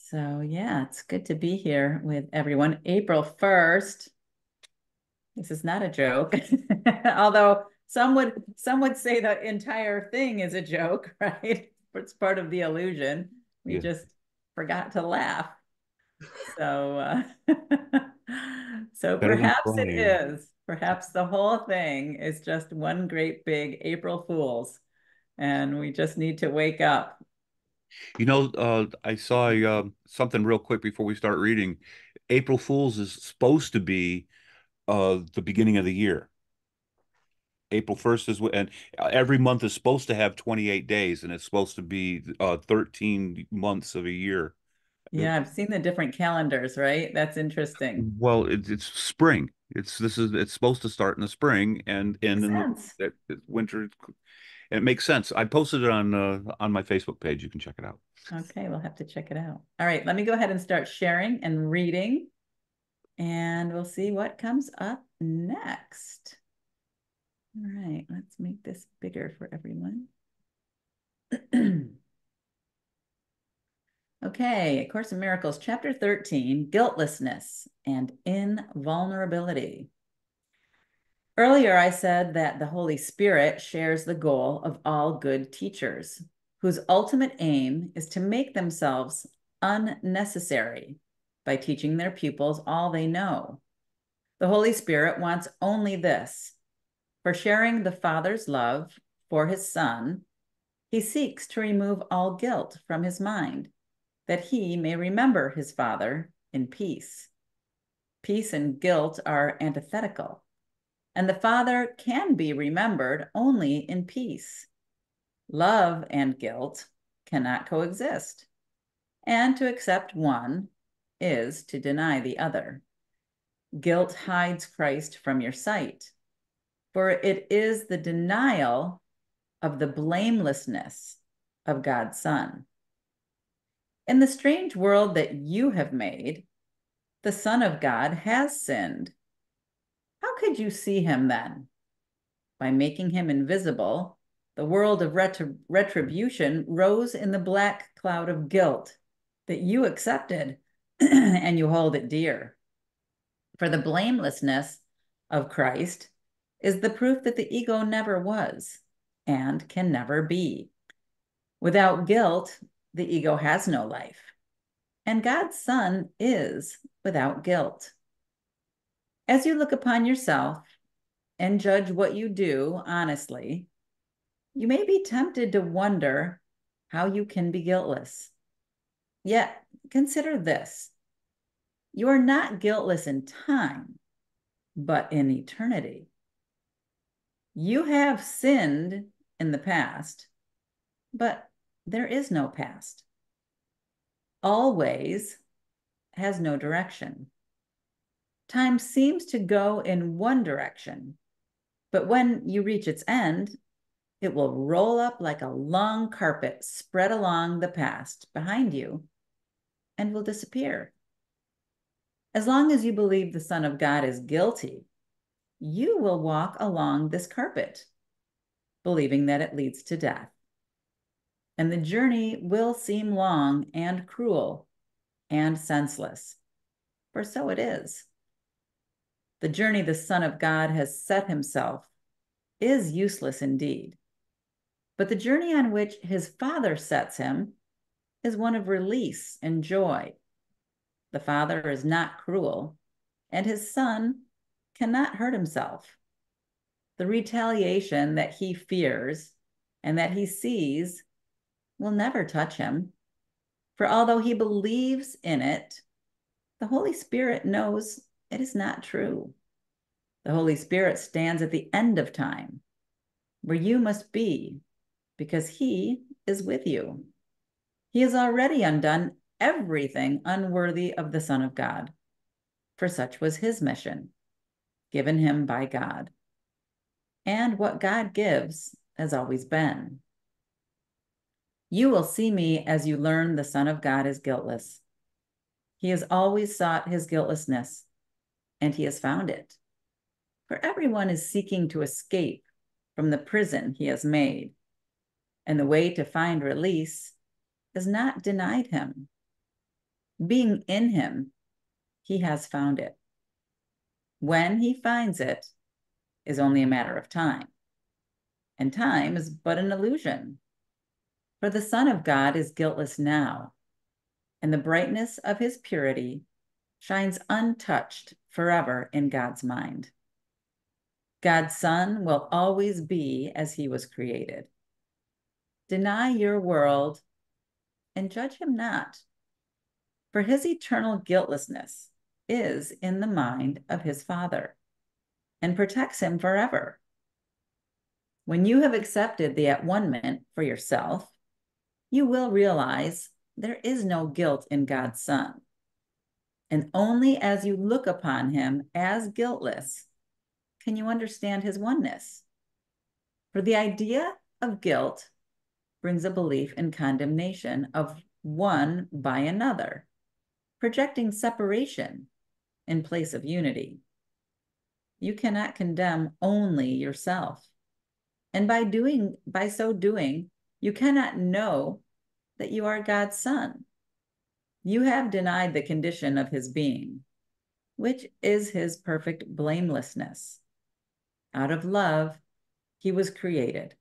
So yeah, it's good to be here with everyone. April 1st. This is not a joke. Although some would say the entire thing is a joke, right? It's part of the illusion. We Yeah, just forgot to laugh. So so better than perhaps it crying. is. Perhaps the whole thing is just one great big April Fools, and we just need to wake up. I saw something real quick before we start reading. April Fool's is supposed to be the beginning of the year. April 1st and every month is supposed to have 28 days, and it's supposed to be 13 months of a year. It, Yeah, I've seen the different calendars, right? That's interesting. well, it's spring. It's supposed to start in the spring and end Makes in sense. the winter. And it makes sense. I posted it on my Facebook page. You can check it out. Okay, we'll have to check it out. All right, let me go ahead and start sharing and reading, and we'll see what comes up next. All right, let's make this bigger for everyone. Okay, A Course in Miracles, Chapter 13, Guiltlessness and Invulnerability. Earlier, I said that the Holy Spirit shares the goal of all good teachers, whose ultimate aim is to make themselves unnecessary by teaching their pupils all they know. The Holy Spirit wants only this. For sharing the Father's love for his Son, he seeks to remove all guilt from his mind, that he may remember his Father in peace. Peace and guilt are antithetical, and the Father can be remembered only in peace. Love and guilt cannot coexist, and to accept one is to deny the other. Guilt hides Christ from your sight, for it is the denial of the blamelessness of God's Son. In the strange world that you have made, the Son of God has sinned. How could you see him then? By making him invisible, the world of retribution rose in the black cloud of guilt that you accepted and you hold it dear. For the blamelessness of Christ is the proof that the ego never was and can never be. Without guilt, the ego has no life, and God's Son is without guilt. As you look upon yourself and judge what you do honestly, you may be tempted to wonder how you can be guiltless. Yet, consider this: you are not guiltless in time, but in eternity. You have sinned in the past, but there is no past. Always has no direction. Time seems to go in one direction, but when you reach its end, it will roll up like a long carpet spread along the past behind you and will disappear. As long as you believe the Son of God is guilty, you will walk along this carpet, believing that it leads to death. And the journey will seem long and cruel and senseless, for so it is. The journey the Son of God has set himself is useless indeed, but the journey on which his Father sets him is one of release and joy. The Father is not cruel, and his Son cannot hurt himself. The retaliation that he fears and that he sees will never touch him, for although he believes in it, the Holy Spirit knows it is not true. The Holy Spirit stands at the end of time, where you must be, because he is with you. He has already undone everything unworthy of the Son of God, for such was his mission, given him by God. And what God gives has always been. You will see me as you learn the Son of God is guiltless. He has always sought his guiltlessness, and he has found it. For everyone is seeking to escape from the prison he has made, and the way to find release is not denied him. Being in him, he has found it. When he finds it is only a matter of time, and time is but an illusion. For the Son of God is guiltless now, and the brightness of his purity shines untouched forever in God's mind. God's Son will always be as he was created. Deny your world and judge him not, for his eternal guiltlessness is in the mind of his Father and protects him forever. When you have accepted the at-one-ment for yourself, you will realize there is no guilt in God's Son. And only as you look upon him as guiltless can you understand his oneness. For the idea of guilt brings a belief in condemnation of one by another, projecting separation in place of unity. You cannot condemn only yourself. And by so doing, you cannot know that you are God's Son. You have denied the condition of his being, which is his perfect blamelessness. Out of love, he was created,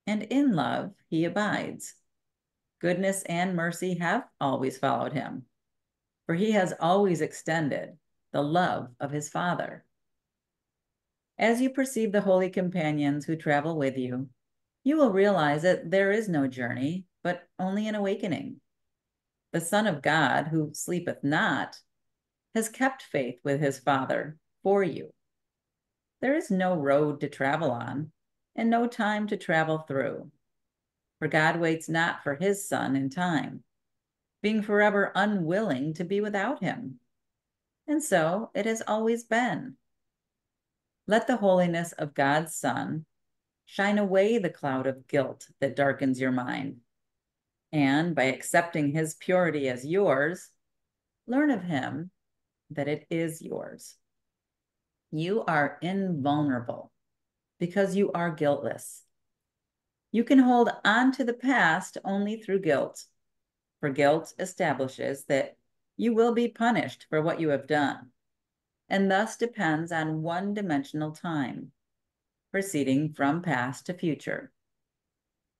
and in love, he abides. Goodness and mercy have always followed him, for he has always extended the love of his Father. As you perceive the holy companions who travel with you, you will realize that there is no journey, but only an awakening. The Son of God, who sleepeth not, has kept faith with his Father for you. There is no road to travel on, and no time to travel through. For God waits not for his Son in time, being forever unwilling to be without him. And so it has always been. Let the holiness of God's Son shine away the cloud of guilt that darkens your mind. And by accepting his purity as yours, learn of him that it is yours. You are invulnerable because you are guiltless. You can hold on to the past only through guilt, for guilt establishes that you will be punished for what you have done, and thus depends on one-dimensional time, proceeding from past to future.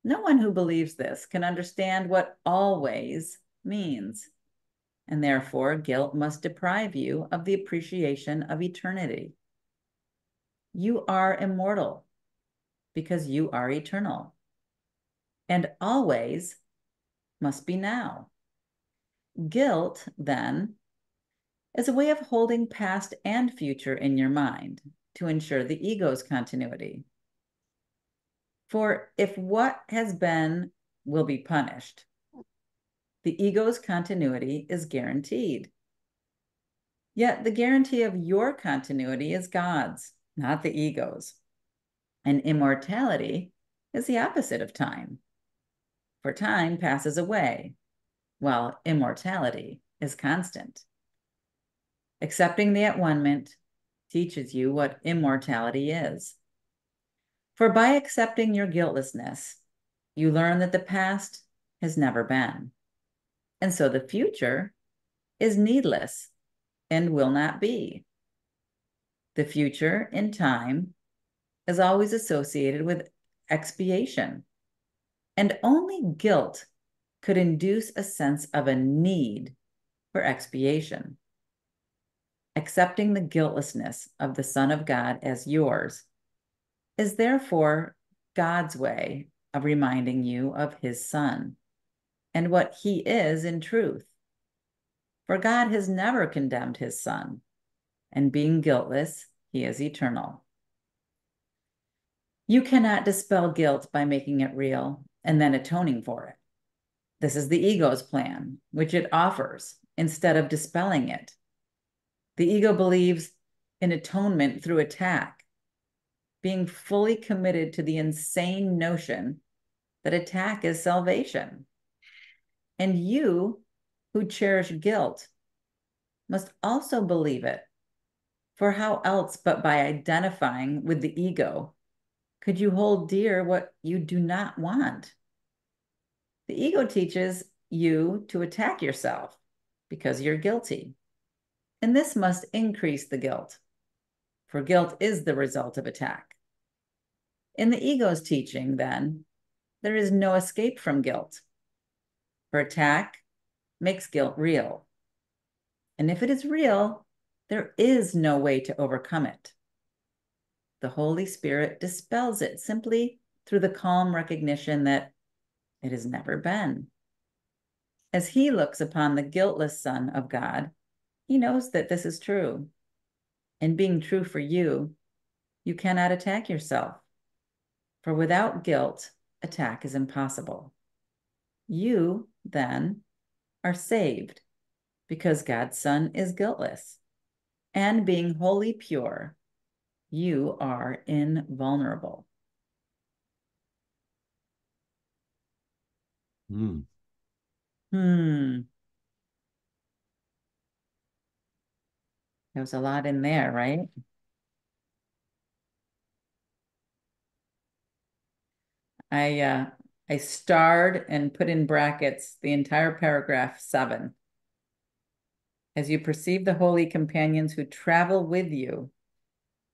No one who believes this can understand what always means, and therefore guilt must deprive you of the appreciation of eternity. You are immortal because you are eternal, and always must be now. Guilt, then, is a way of holding past and future in your mind to ensure the ego's continuity. For if what has been will be punished, the ego's continuity is guaranteed. Yet the guarantee of your continuity is God's, not the ego's. And immortality is the opposite of time. For time passes away, while immortality is constant. Accepting the at-one-ment teaches you what immortality is. For by accepting your guiltlessness, you learn that the past has never been. And so the future is needless and will not be. The future in time is always associated with expiation, and only guilt could induce a sense of a need for expiation. Accepting the guiltlessness of the Son of God as yours is therefore God's way of reminding you of his Son and what he is in truth. For God has never condemned his Son, and being guiltless, he is eternal. You cannot dispel guilt by making it real and then atoning for it. This is the ego's plan, which it offers instead of dispelling it. The ego believes in atonement through attack, being fully committed to the insane notion that attack is salvation. And you, who cherish guilt, must also believe it. For how else but by identifying with the ego could you hold dear what you do not want? The ego teaches you to attack yourself because you're guilty. And this must increase the guilt, for guilt is the result of attack. In the ego's teaching, then, there is no escape from guilt, for attack makes guilt real. And if it is real, there is no way to overcome it. The Holy Spirit dispels it simply through the calm recognition that it has never been. As he looks upon the guiltless Son of God, he knows that this is true. And being true for you, you cannot attack yourself. For without guilt, attack is impossible. You, then, are saved because God's Son is guiltless. And being wholly pure, you are invulnerable. Hmm. There was a lot in there, right? I uh, I starred and put in brackets the entire paragraph 7. As you perceive the holy companions who travel with you,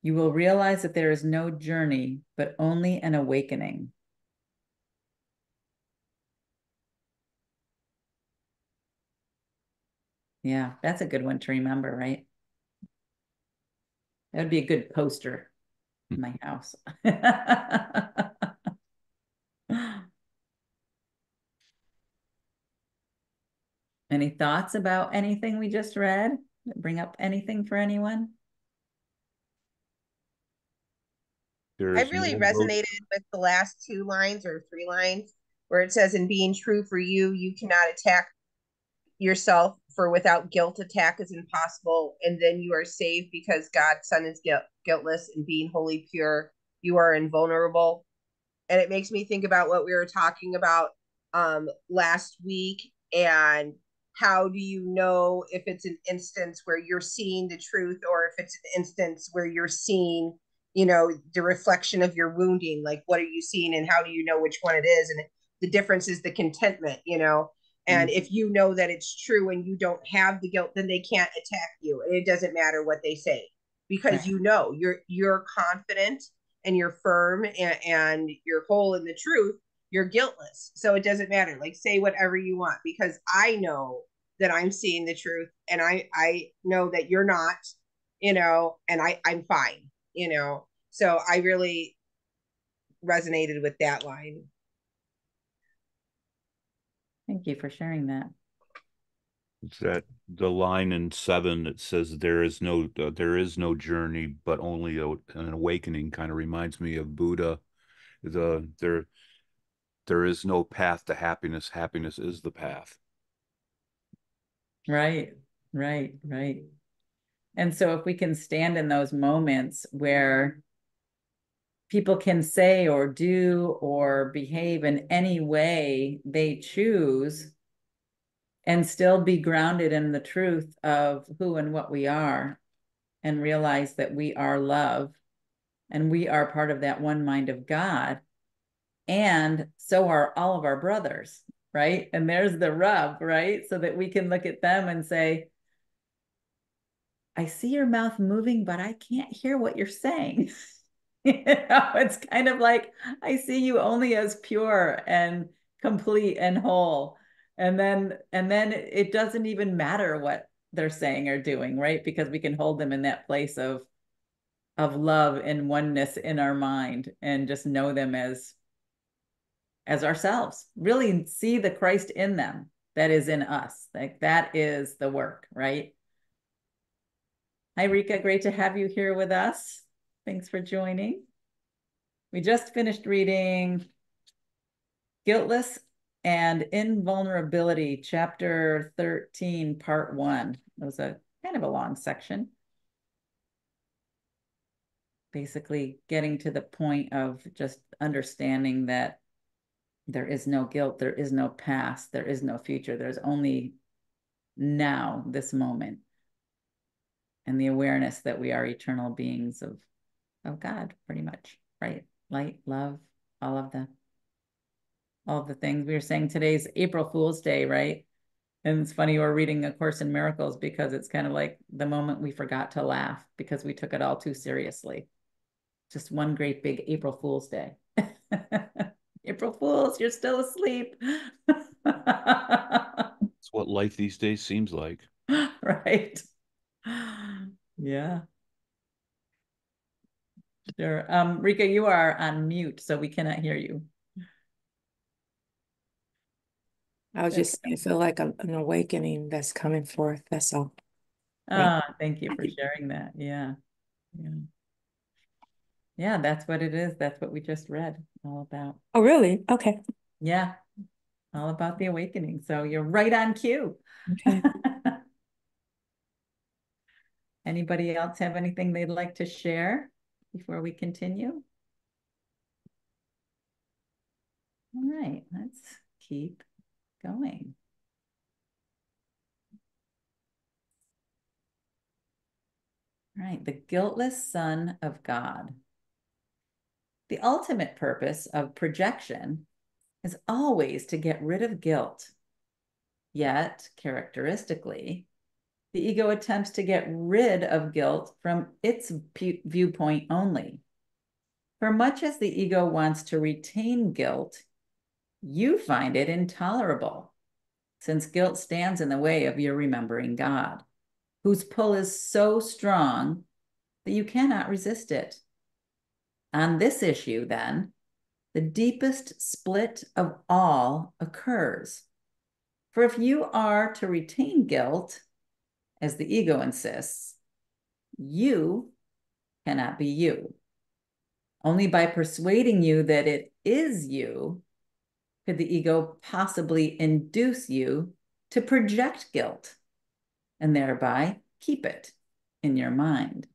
you will realize that there is no journey, but only an awakening. Yeah, that's a good one to remember, right? That would be a good poster in my house. Any thoughts about anything we just read? Bring up anything for anyone? There I is really no road. resonated with the last 2 lines or 3 lines where it says, "In being true for you, you cannot attack yourself, for without guilt, attack is impossible. And then you are saved because God's Son is guiltless, and being wholly pure, you are invulnerable." And it makes me think about what we were talking about last week, and how do you know if it's an instance where you're seeing the truth, or if it's an instance where you're seeing, the reflection of your wounding? Like, what are you seeing, and how do you know which one it is? And the difference is the contentment. And Mm, if you know that it's true and you don't have the guilt, then they can't attack you, and it doesn't matter what they say, because right. you're confident, and you're firm, and you're whole in the truth. You're guiltless, so it doesn't matter. Like, say whatever you want, because I know that I'm seeing the truth, and I know that you're not, and I'm fine. So I really resonated with that line. Thank you for sharing that. It's that the line in 7 that says there is no journey, but only an awakening kind of reminds me of Buddha. There is no path to happiness. Happiness is the path. Right, right, right. And so if we can stand in those moments where people can say or do or behave in any way they choose and still be grounded in the truth of who and what we are, and realize that we are love and we are part of that one mind of God, and so are all of our brothers, right? And there's the rub, right? So that we can look at them and say, I see your mouth moving, but I can't hear what you're saying. It's kind of like I see you only as pure and complete and whole. And then it doesn't even matter what they're saying or doing, right? Because we can hold them in that place of love and oneness in our mind, and just know them as ourselves. Really see the Christ in them that is in us. Like, that is the work, right? Hi, Rika. Great to have you here with us. Thanks for joining. We just finished reading Guiltless and Invulnerability, chapter 13, part 1. It was a kind of a long section, basically getting to the point of just understanding that there is no guilt, there is no past, there is no future. There's only now, this moment, and the awareness that we are eternal beings of God, pretty much, right? Light, love, all of the all of the things we were saying. Today's April Fool's Day, right? And it's funny, we're reading A Course in Miracles because it's kind of like the moment we forgot to laugh because we took it all too seriously. Just one great big April Fool's Day. April Fools, you're still asleep. It's what life these days seems like. Right. Yeah, sure. Rika, you are on mute, so we cannot hear you. I was just saying, I feel like an awakening that's coming forth. That's all. Thank you for sharing that. Yeah. Yeah. Yeah, that's what it is. That's what we just read all about. Oh, really? Okay. Yeah, all about the awakening. So you're right on cue. Okay. Anybody else have anything they'd like to share before we continue? All right, let's keep going. All right, the guiltless Son of God. The ultimate purpose of projection is always to get rid of guilt. Yet, characteristically, the ego attempts to get rid of guilt from its viewpoint only. For much as the ego wants to retain guilt, you find it intolerable, since guilt stands in the way of your remembering God, whose pull is so strong that you cannot resist it. On this issue, then, the deepest split of all occurs. For if you are to retain guilt, as the ego insists, you cannot be you. Only by persuading you that it is you could the ego possibly induce you to project guilt and thereby keep it in your mind.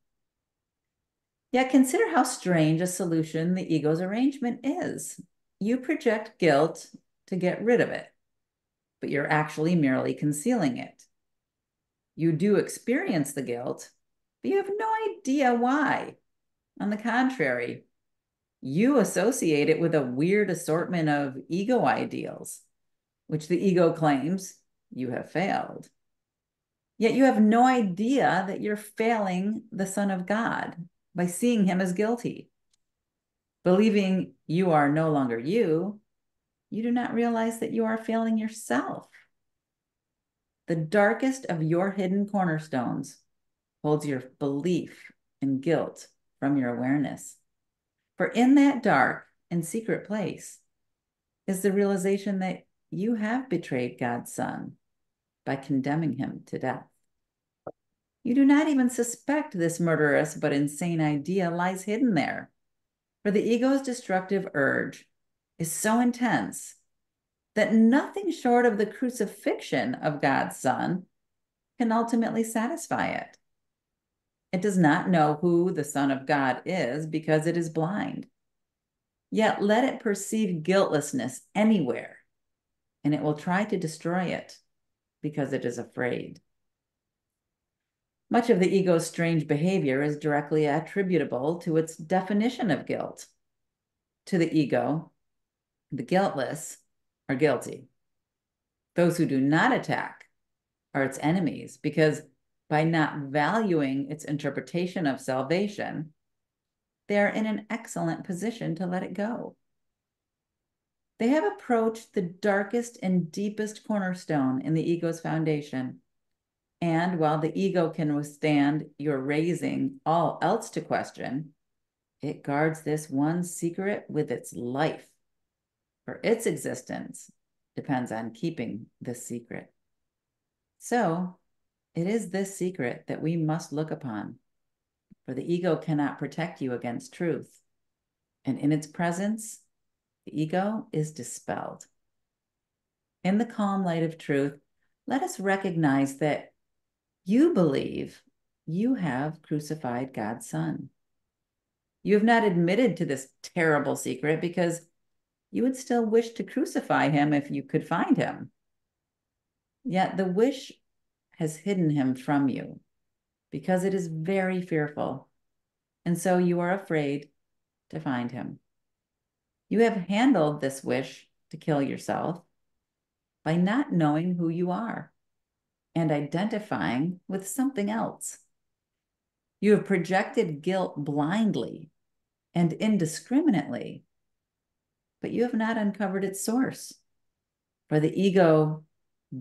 Yet consider how strange a solution the ego's arrangement is. You project guilt to get rid of it, but you're actually merely concealing it. You do experience the guilt, but you have no idea why. On the contrary, you associate it with a weird assortment of ego ideals, which the ego claims you have failed. Yet you have no idea that you're failing the Son of God by seeing him as guilty. Believing you are no longer you, you do not realize that you are failing yourself. The darkest of your hidden cornerstones holds your belief in guilt from your awareness. For in that dark and secret place is the realization that you have betrayed God's Son by condemning him to death. You do not even suspect this murderous but insane idea lies hidden there, for the ego's destructive urge is so intense that nothing short of the crucifixion of God's Son can ultimately satisfy it. It does not know who the Son of God is because it is blind. Yet let it perceive guiltlessness anywhere, and it will try to destroy it because it is afraid. Much of the ego's strange behavior is directly attributable to its definition of guilt. To the ego, the guiltless are guilty. Those who do not attack are its enemies because by not valuing its interpretation of salvation, they are in an excellent position to let it go. They have approached the darkest and deepest cornerstone in the ego's foundation. And while the ego can withstand your raising all else to question, it guards this one secret with its life, for its existence depends on keeping this secret. So it is this secret that we must look upon, for the ego cannot protect you against truth. And in its presence, the ego is dispelled. In the calm light of truth, let us recognize that you believe you have crucified God's Son. You have not admitted to this terrible secret because you would still wish to crucify him if you could find him. Yet the wish has hidden him from you because it is very fearful, and so you are afraid to find him. You have handled this wish to kill yourself by not knowing who you are. and identifying with something else. You have projected guilt blindly and indiscriminately, but you have not uncovered its source. For the ego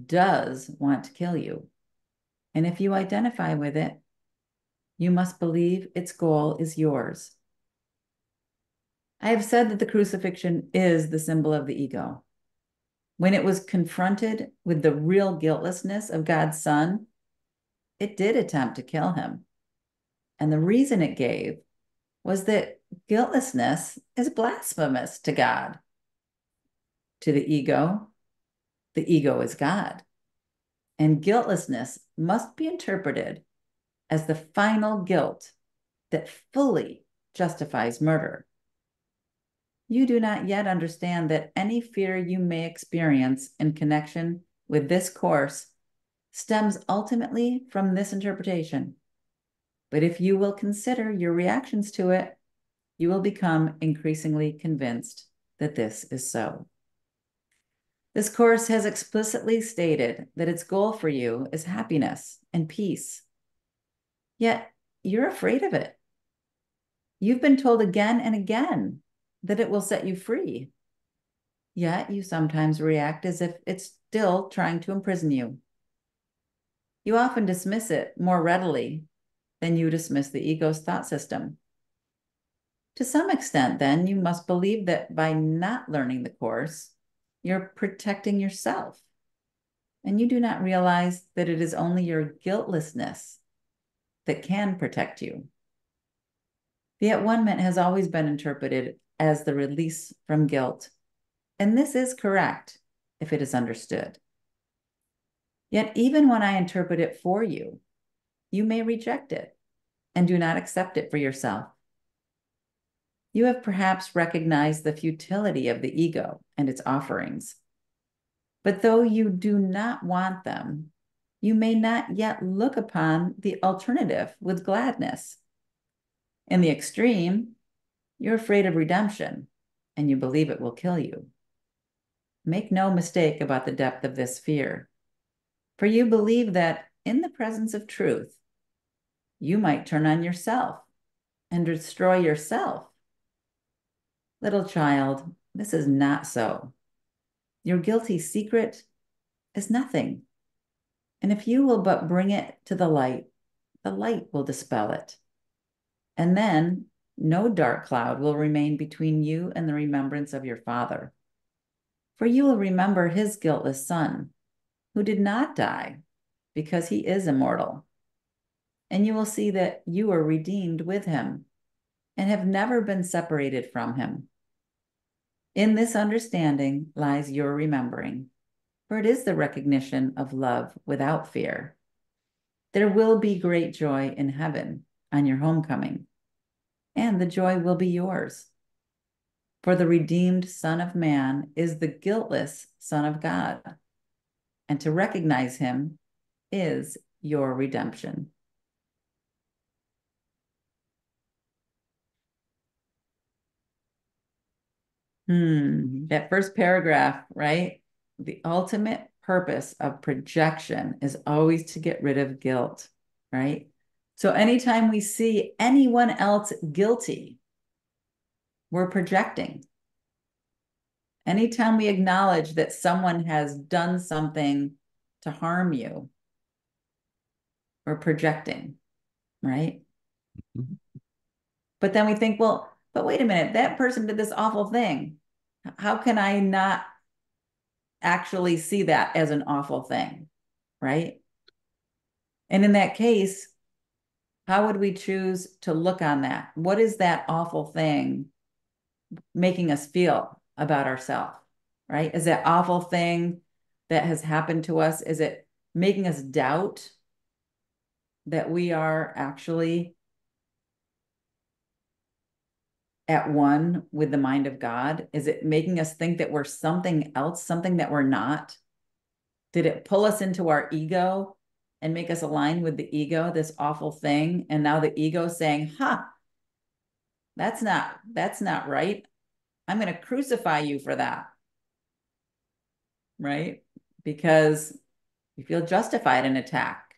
does want to kill you. And if you identify with it, you must believe its goal is yours. I have said that the crucifixion is the symbol of the ego. When it was confronted with the real guiltlessness of God's Son, it did attempt to kill him. And the reason it gave was that guiltlessness is blasphemous to God. To the ego is God. And guiltlessness must be interpreted as the final guilt that fully justifies murder. You do not yet understand that any fear you may experience in connection with this course stems ultimately from this interpretation. But if you will consider your reactions to it, you will become increasingly convinced that this is so. This course has explicitly stated that its goal for you is happiness and peace. Yet you're afraid of it. You've been told again and again that it will set you free. Yet you sometimes react as if it's still trying to imprison you. You often dismiss it more readily than you dismiss the ego's thought system. To some extent, then, you must believe that by not learning the course, you're protecting yourself. And you do not realize that it is only your guiltlessness that can protect you. The at-one-ment has always been interpreted as the release from guilt. And this is correct if it is understood. Yet even when I interpret it for you, you may reject it and do not accept it for yourself. You have perhaps recognized the futility of the ego and its offerings. But though you do not want them, you may not yet look upon the alternative with gladness. In the extreme, you're afraid of redemption and you believe it will kill you. Make no mistake about the depth of this fear, for you believe that in the presence of truth, you might turn on yourself and destroy yourself. Little child, this is not so. Your guilty secret is nothing. And if you will but bring it to the light will dispel it. And then no dark cloud will remain between you and the remembrance of your Father. For you will remember his guiltless Son, who did not die, because he is immortal. And you will see that you are redeemed with him and have never been separated from him. In this understanding lies your remembering, for it is the recognition of love without fear. There will be great joy in heaven on your homecoming, and the joy will be yours. For the redeemed Son of Man is the guiltless Son of God, and to recognize him is your redemption. That first paragraph, right? The ultimate purpose of projection is always to get rid of guilt, right? So anytime we see anyone else guilty, we're projecting. Anytime we acknowledge that someone has done something to harm you, we're projecting, right? But then we think, well, but wait a minute, that person did this awful thing. How can I not actually see that as an awful thing, right? And in that case, how would we choose to look on that? What is that awful thing making us feel about ourselves, right? Is that awful thing that has happened to us, is it making us doubt that we are actually at one with the mind of God? Is it making us think that we're something else, something that we're not? Did it pull us into our ego and make us align with the ego, this awful thing? And now the ego is saying, that's not right. I'm going to crucify you for that. Right? Because We feel justified in attack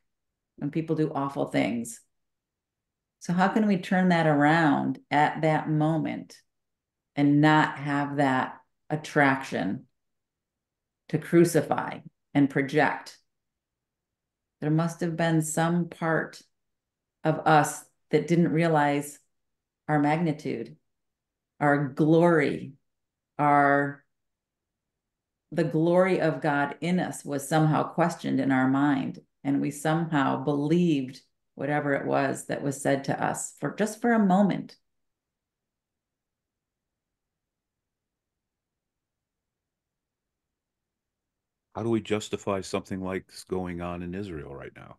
when people do awful things. So how can we turn that around at that moment and not have that attraction to crucify and project? There must have been some part of us that didn't realize our magnitude, our glory, our the glory of God in us was somehow questioned in our mind, and we somehow believed whatever it was that was said to us for just for a moment. How do we justify something like this going on in Israel right now?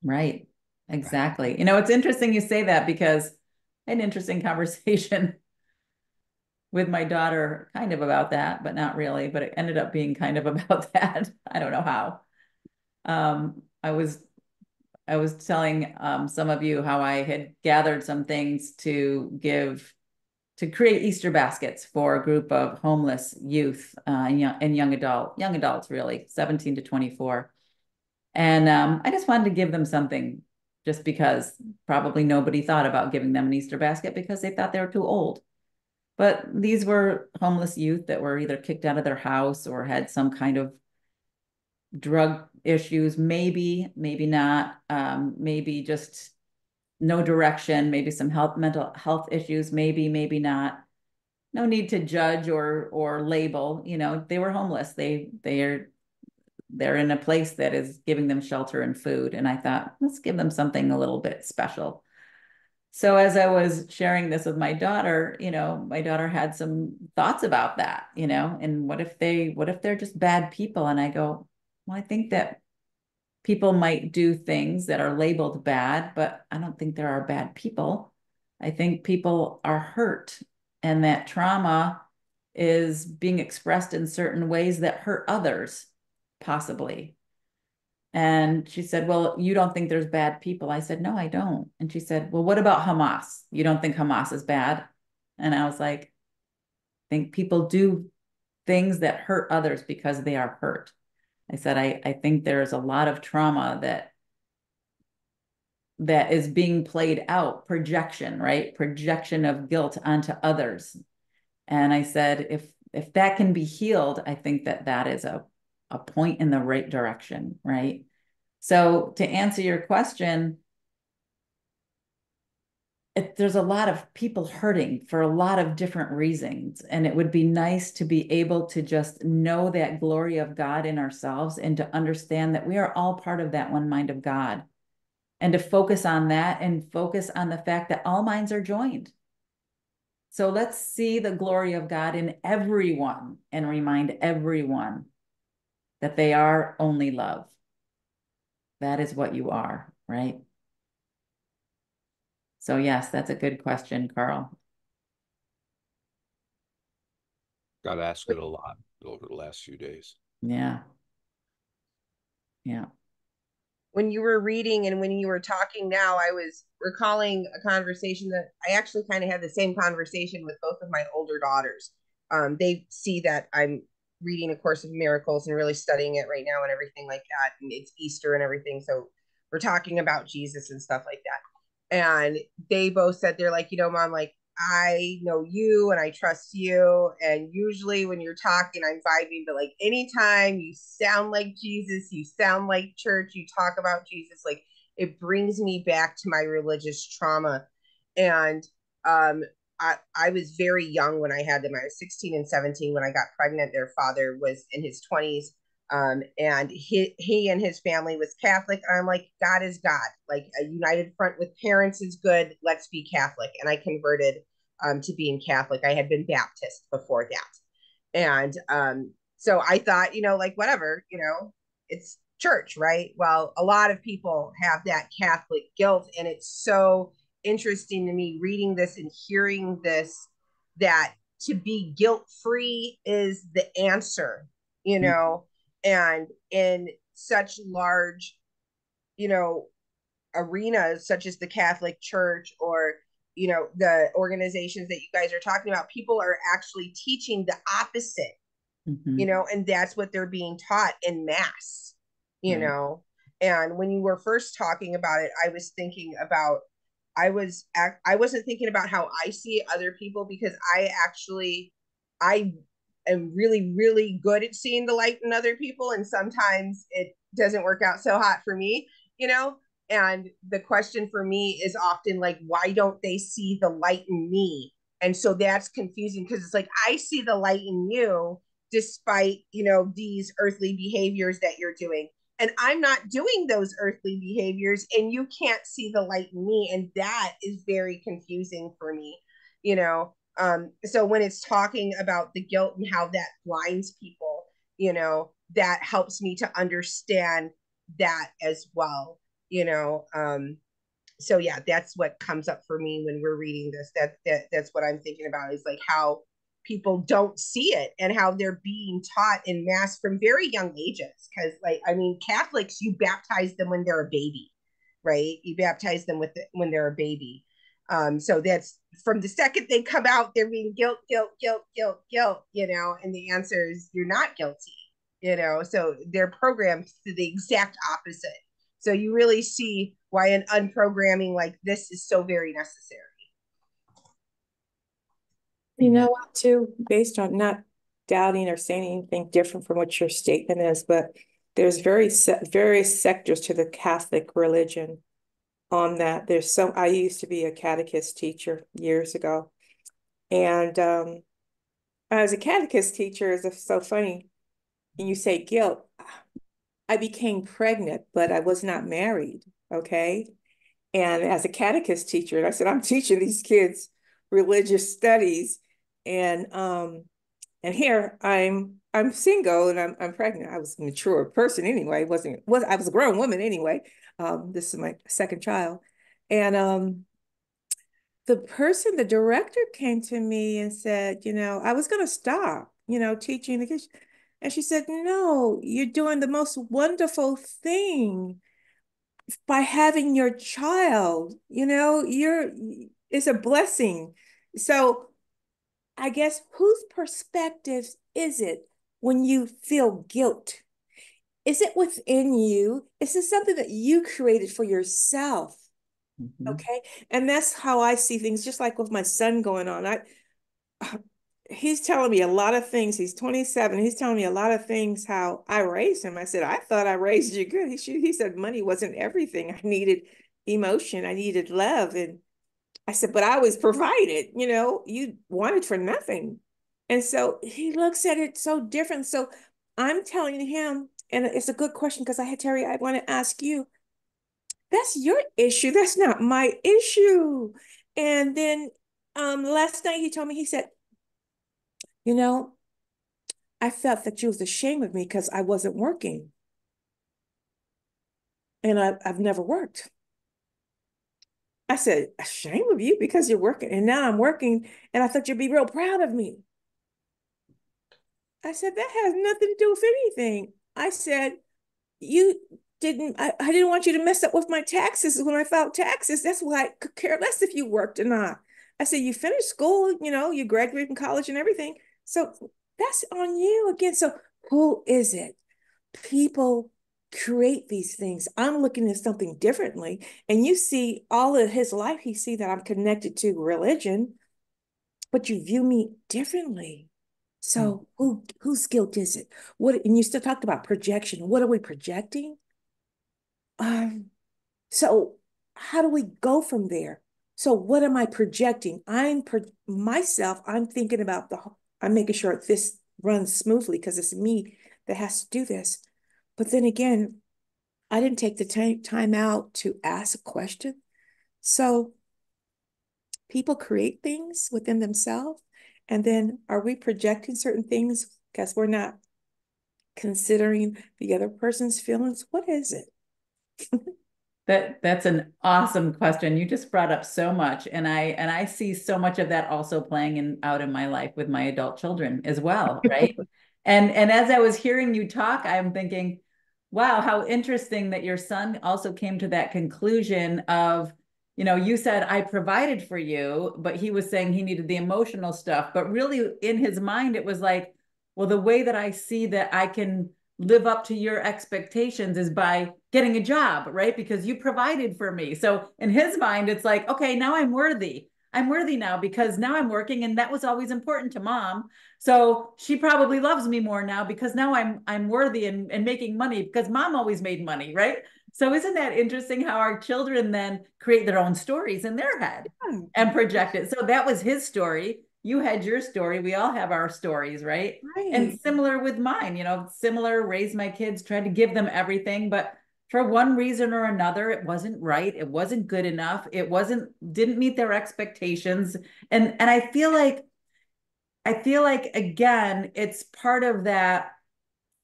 Right. Exactly. You know, it's interesting you say that because I had an interesting conversation with my daughter kind of about that, but not really, but it ended up being kind of about that. I don't know how. Um, I was I was telling some of you how I had gathered some things to give to create Easter baskets for a group of homeless youth and young adults, really 17 to 24. And I just wanted to give them something just because probably nobody thought about giving them an Easter basket because they thought they were too old. But these were homeless youth that were either kicked out of their house or had some kind of drug issues, maybe not, maybe just no direction, maybe some mental health issues, maybe not. No need to judge or label. You know, they were homeless. They're in a place that is giving them shelter and food. And I thought, let's give them something a little bit special. So as I was sharing this with my daughter, you know, my daughter had some thoughts about that, you know, and what if they're just bad people? And I go, well, I think that people might do things that are labeled bad, but I don't think there are bad people. I think people are hurt, and that trauma is being expressed in certain ways that hurt others, possibly. And she said, well, you don't think there's bad people? I said, no, I don't. And she said, well, what about Hamas? You don't think Hamas is bad? And I was like, I think people do things that hurt others because they are hurt. I said, I think there's a lot of trauma that is being played out, projection, right? Projection of guilt onto others. And I said, if that can be healed, I think that is a point in the right direction, right? So to answer your question, there's a lot of people hurting for a lot of different reasons. And it would be nice to be able to just know that glory of God in ourselves and to understand that we are all part of that one mind of God, and to focus on that and focus on the fact that all minds are joined. So let's see the glory of God in everyone and remind everyone that they are only love. That is what you are, right? So yes, that's a good question, Carl. Got asked it a lot over the last few days. Yeah. Yeah. When you were reading and when you were talking now, I was recalling a conversation that I actually kind of had the same conversation with both of my older daughters. They see that I'm reading A Course of Miracles and really studying it right now and everything like that. And it's Easter and everything. So we're talking about Jesus and stuff like that. And they both said, they're like, Mom, like, I know you and I trust you. And usually when you're talking, I'm vibing, but like anytime you sound like Jesus, you sound like church, you talk about Jesus, like it brings me back to my religious trauma. And um, I was very young when I had them. I was 16 and 17 when I got pregnant. Their father was in his 20s. And he and his family was Catholic. And I'm like, God is God. Like a united front with parents is good. Let's be Catholic. And I converted to being Catholic. I had been Baptist before that. And so I thought, like whatever, it's church, right? Well, a lot of people have that Catholic guilt. And it's so interesting to me reading this and hearing this, that to be guilt free is the answer, you know, and in such large, you know, arenas such as the Catholic Church or, the organizations that you guys are talking about, people are actually teaching the opposite. you know, and that's what they're being taught in mass, you Right. know. And when you were first talking about it, I was thinking about, I wasn't thinking about how I see other people, because I am really, really good at seeing the light in other people. And sometimes it doesn't work out so hot for me, you know? And the question for me is often like, why don't they see the light in me? And so that's confusing, because it's like, I see the light in you despite, you know, these earthly behaviors that you're doing. And I'm not doing those earthly behaviors, and you can't see the light in me. And that is very confusing for me, you know? So when it's talking about the guilt and how that blinds people, you know, that helps me to understand that as well, you know. So yeah, that's what comes up for me when we're reading this. That's what I'm thinking about, is like how people don't see it and how they're being taught in mass from very young ages. Because, like, I mean, Catholics, you baptize them when they're a baby, right? You baptize them when they're a baby. So that's from the second they come out, they're being guilt, guilt, guilt, guilt, guilt, you know, and the answer is you're not guilty, you know. So they're programmed to the exact opposite. So you really see why an unprogramming like this is so very necessary. You know what, too, based on not doubting or saying anything different from what your statement is, but there's various sectors to the Catholic religion on that. There's some, I used to be a catechist teacher years ago. And as a catechist teacher, it's so funny. And you say guilt. I became pregnant, but I was not married. Okay. And as a catechist teacher, and I said, I'm teaching these kids religious studies. And here I'm single and I'm pregnant. I was a mature person anyway. I was a grown woman anyway. This is my second child. And the director came to me and said, you know, I was gonna stop, you know, teaching the kids. And she said, no, you're doing the most wonderful thing by having your child, you know, it's a blessing. So I guess whose perspective is it when you feel guilt? Is it within you? Is this something that you created for yourself? Okay. And that's how I see things, just like with my son going on. He's telling me a lot of things. He's 27. He's telling me a lot of things how I raised him. I said, I thought I raised you good. He said money wasn't everything. I needed emotion. I needed love. And I said, but I was provided, you know, you wanted for nothing. And so he looks at it so different. So I'm telling him, and it's a good question because Terry, I want to ask you, that's your issue. That's not my issue. And then last night he told me, he said, you know, I felt that you was ashamed of me because I wasn't working. And I've never worked. I said, ashamed of you because you're working. And now I'm working and I thought you'd be real proud of me. I said, that has nothing to do with anything. I said, I didn't want you to mess up with my taxes when I filed taxes. That's why I could care less if you worked or not. I said, you finished school, you know, you graduated from college and everything. So that's on you again. So who is it? People create these things. I'm looking at something differently. And you see all of his life, he see that I'm connected to religion, but you view me differently. So whose guilt is it? What, and you still talked about projection. What are we projecting? So how do we go from there? So what am I projecting? I'm thinking about I'm making sure this runs smoothly because it's me that has to do this. But then again, I didn't take the time out to ask a question. So people create things within themselves. And then are we projecting certain things because we're not considering the other person's feelings? What is it? That's an awesome question. You just brought up so much, and I see so much of that also playing out in my life with my adult children as well, right? And as I was hearing you talk, I'm thinking, wow, how interesting that your son also came to that conclusion of, you know, you said I provided for you, but he was saying he needed the emotional stuff, but really in his mind it was like, well, the way that I see that I can live up to your expectations is by getting a job, right? Because you provided for me. So in his mind, it's like, okay, now I'm worthy. I'm worthy now because now I'm working, and that was always important to mom. So she probably loves me more now because now I'm worthy and making money because mom always made money, right? So isn't that interesting how our children then create their own stories in their head and project it? So that was his story. You had your story. We all have our stories, right? And Right. similar with mine, similar, raised my kids, tried to give them everything, but for one reason or another, it wasn't right. It wasn't good enough. Didn't meet their expectations. And I feel like again, it's part of that.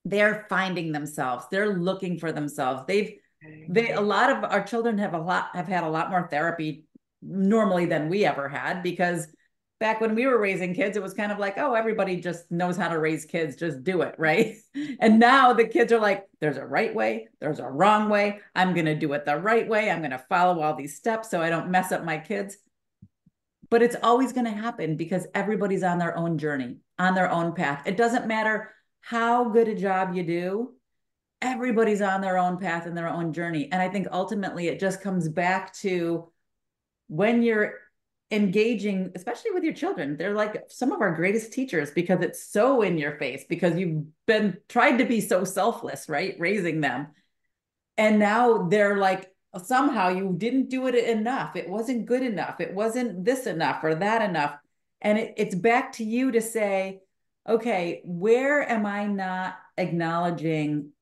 They're finding themselves. They're looking for themselves. A lot of our children have had a lot more therapy normally than we ever had, because back when we were raising kids, it was kind of like, oh, everybody just knows how to raise kids, just do it, right? And now the kids are like, there's a right way, there's a wrong way. I'm going to do it the right way. I'm going to follow all these steps so I don't mess up my kids. But it's always going to happen because everybody's on their own journey, on their own path. It doesn't matter how good a job you do, everybody's on their own path and their own journey. And I think ultimately it just comes back to when you're engaging, especially with your children, they're like some of our greatest teachers because it's so in your face, because you've been tried to be so selfless, right? Raising them. And now they're like, somehow you didn't do it enough. It wasn't good enough. It wasn't this enough or that enough. And it's back to you to say, okay, where am I not acknowledging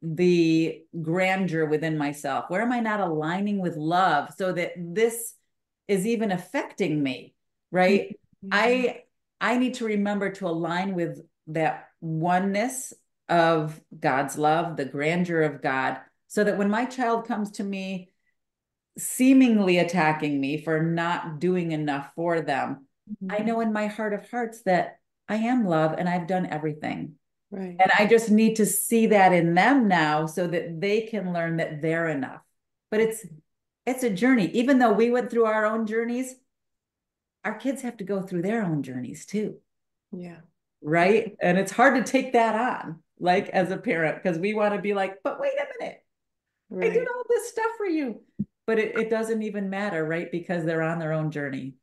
the grandeur within myself? Where am I not aligning with love so that this is even affecting me? Right? I need to remember to align with that oneness of God's love, the grandeur of God, so that when my child comes to me seemingly attacking me for not doing enough for them, I know in my heart of hearts that I am love and I've done everything. Right. And I just need to see that in them now so that they can learn that they're enough. But it's a journey. Even though we went through our own journeys, our kids have to go through their own journeys too. Yeah. Right? And it's hard to take that on, like as a parent, because we want to be like, but wait a minute, I did Right. all this stuff for you. But it doesn't even matter, right? Because they're on their own journey.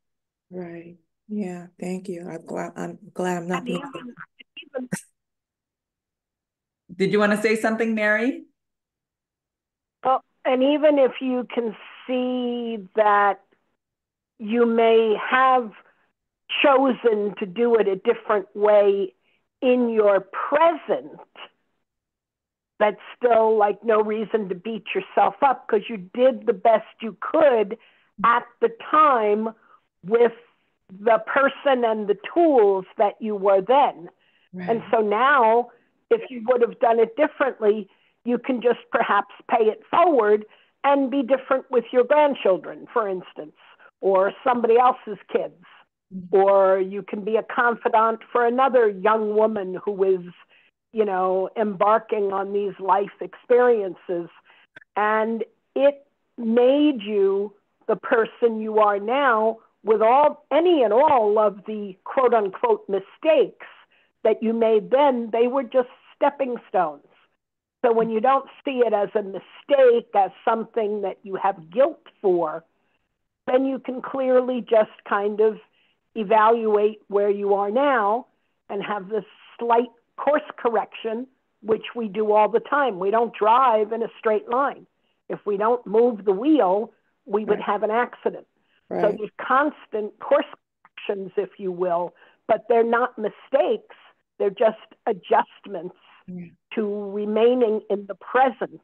Right. Yeah. Thank you. I'm glad I'm not And being. even Did you want to say something, Mary? well, and even if you can see that you may have chosen to do it a different way in your present, that's still like no reason to beat yourself up, because you did the best you could at the time with the person and the tools that you were then. Right. And so now, if you would have done it differently, you can just perhaps pay it forward and be different with your grandchildren, for instance, or somebody else's kids. Or you can be a confidant for another young woman who is, embarking on these life experiences. And it made you the person you are now, with any and all of the quote unquote mistakes that you made then. They were just stepping stones. So when you don't see it as a mistake, as something that you have guilt for, then you can clearly just kind of evaluate where you are now and have this slight course correction, which we do all the time. We don't drive in a straight line. If we don't move the wheel, we would have an accident. Right. So there's constant course corrections, if you will, but they're not mistakes. They're just adjustments to remaining in the present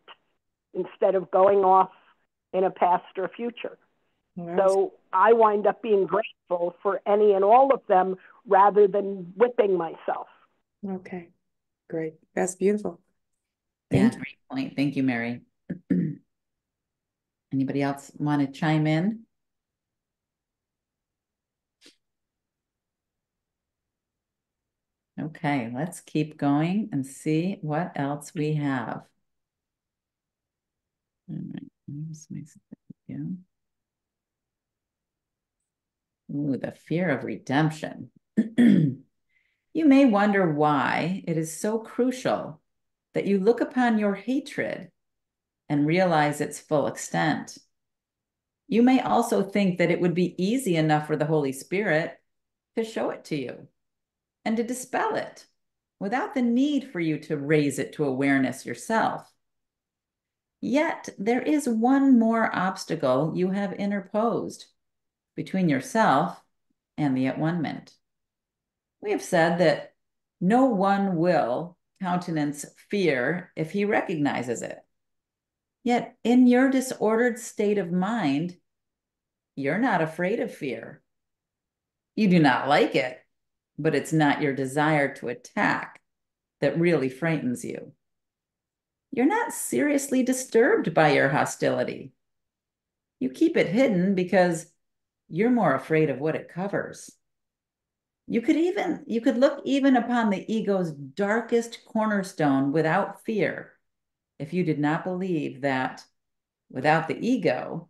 instead of going off in a past or future. So I wind up being grateful for any and all of them rather than whipping myself. Okay. Great. That's beautiful. Yeah, Thank you. great point. Thank you, Mary. Anybody else want to chime in? Okay, let's keep going and see what else we have. All right, here's my yeah. Ooh, the fear of redemption. You may wonder why it is so crucial that you look upon your hatred and realize its full extent. You may also think that it would be easy enough for the Holy Spirit to show it to you and to dispel it without the need for you to raise it to awareness yourself. Yet there is one more obstacle you have interposed between yourself and the at-one-ment. We have said that no one will countenance fear if he recognizes it. Yet in your disordered state of mind, you're not afraid of fear. You do not like it, but it's not your desire to attack that really frightens you. You're not seriously disturbed by your hostility. You keep it hidden because you're more afraid of what it covers. You could look even upon the ego's darkest cornerstone without fear if you did not believe that without the ego,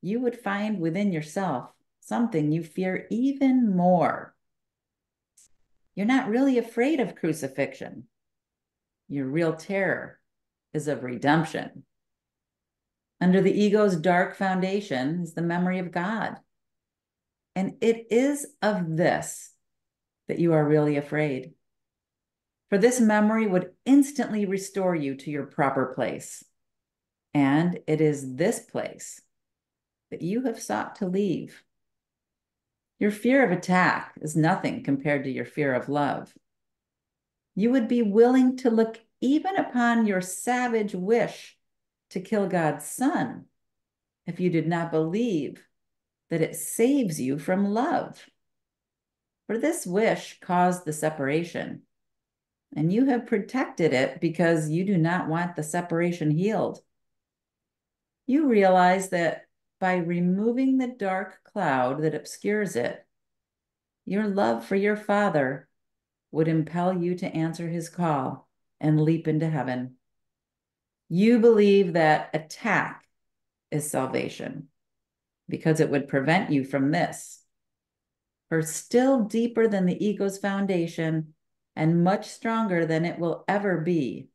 you would find within yourself something you fear even more. You're not really afraid of crucifixion. Your real terror is of redemption. Under the ego's dark foundation is the memory of God. And it is of this that you are really afraid. For this memory would instantly restore you to your proper place. And it is this place that you have sought to leave. Your fear of attack is nothing compared to your fear of love. You would be willing to look even upon your savage wish to kill God's Son if you did not believe that it saves you from love. For this wish caused the separation, and you have protected it because you do not want the separation healed. You realize that by removing the dark cloud that obscures it, your love for your Father would impel you to answer his call and leap into heaven. You believe that attack is salvation because it would prevent you from this. For still deeper than the ego's foundation and much stronger than it will ever be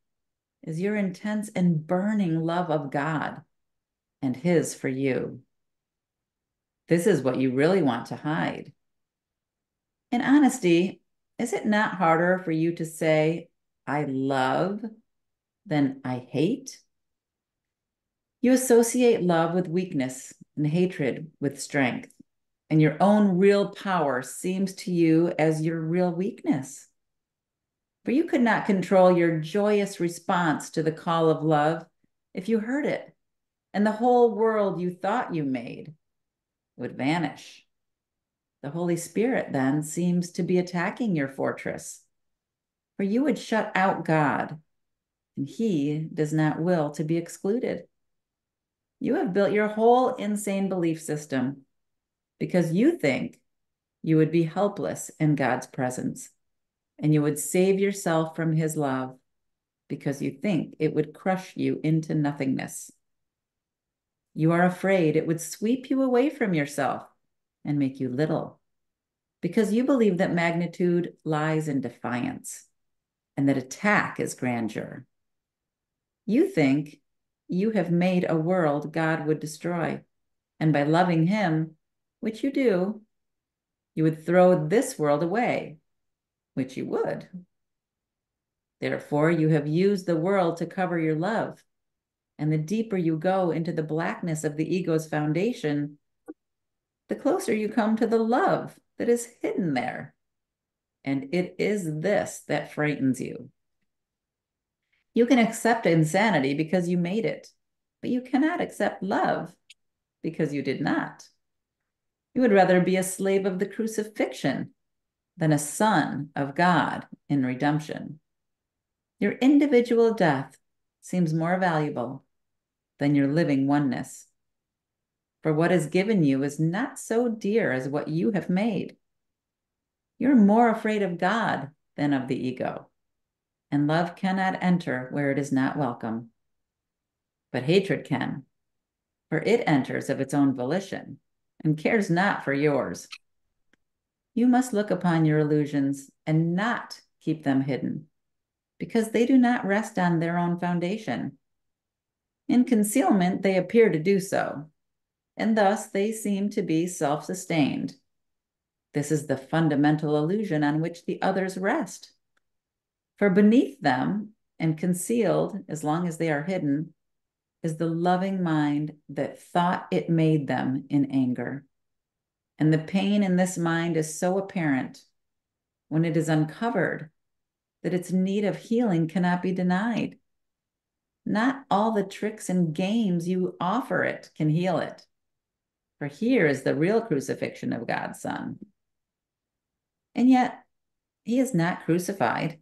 is your intense and burning love of God and his for you. This is what you really want to hide. In honesty, is it not harder for you to say, I love, than I hate? You associate love with weakness and hatred with strength, and your own real power seems to you as your real weakness. For you could not control your joyous response to the call of love if you heard it, and the whole world you thought you made would vanish. The Holy Spirit then seems to be attacking your fortress, for you would shut out God, and he does not will to be excluded. You have built your whole insane belief system because you think you would be helpless in God's presence, and you would save yourself from his love because you think it would crush you into nothingness. You are afraid it would sweep you away from yourself and make you little because you believe that magnitude lies in defiance and that attack is grandeur. You think you have made a world God would destroy, and by loving him, which you do, you would throw this world away, which you would. Therefore, you have used the world to cover your love, and the deeper you go into the blackness of the ego's foundation, the closer you come to the love that is hidden there. And it is this that frightens you. You can accept insanity because you made it, but you cannot accept love because you did not. You would rather be a slave of the crucifixion than a son of God in redemption. Your individual death seems more valuable than your living oneness. For what is given you is not so dear as what you have made. You're more afraid of God than of the ego, and love cannot enter where it is not welcome. But hatred can, for it enters of its own volition and cares not for yours. You must look upon your illusions and not keep them hidden, because they do not rest on their own foundation. In concealment, they appear to do so, and thus they seem to be self-sustained. This is the fundamental illusion on which the others rest. For beneath them, and concealed as long as they are hidden, is the loving mind that thought it made them in anger. And the pain in this mind is so apparent when it is uncovered that its need of healing cannot be denied. Not all the tricks and games you offer it can heal it. For here is the real crucifixion of God's Son. And yet, he is not crucified.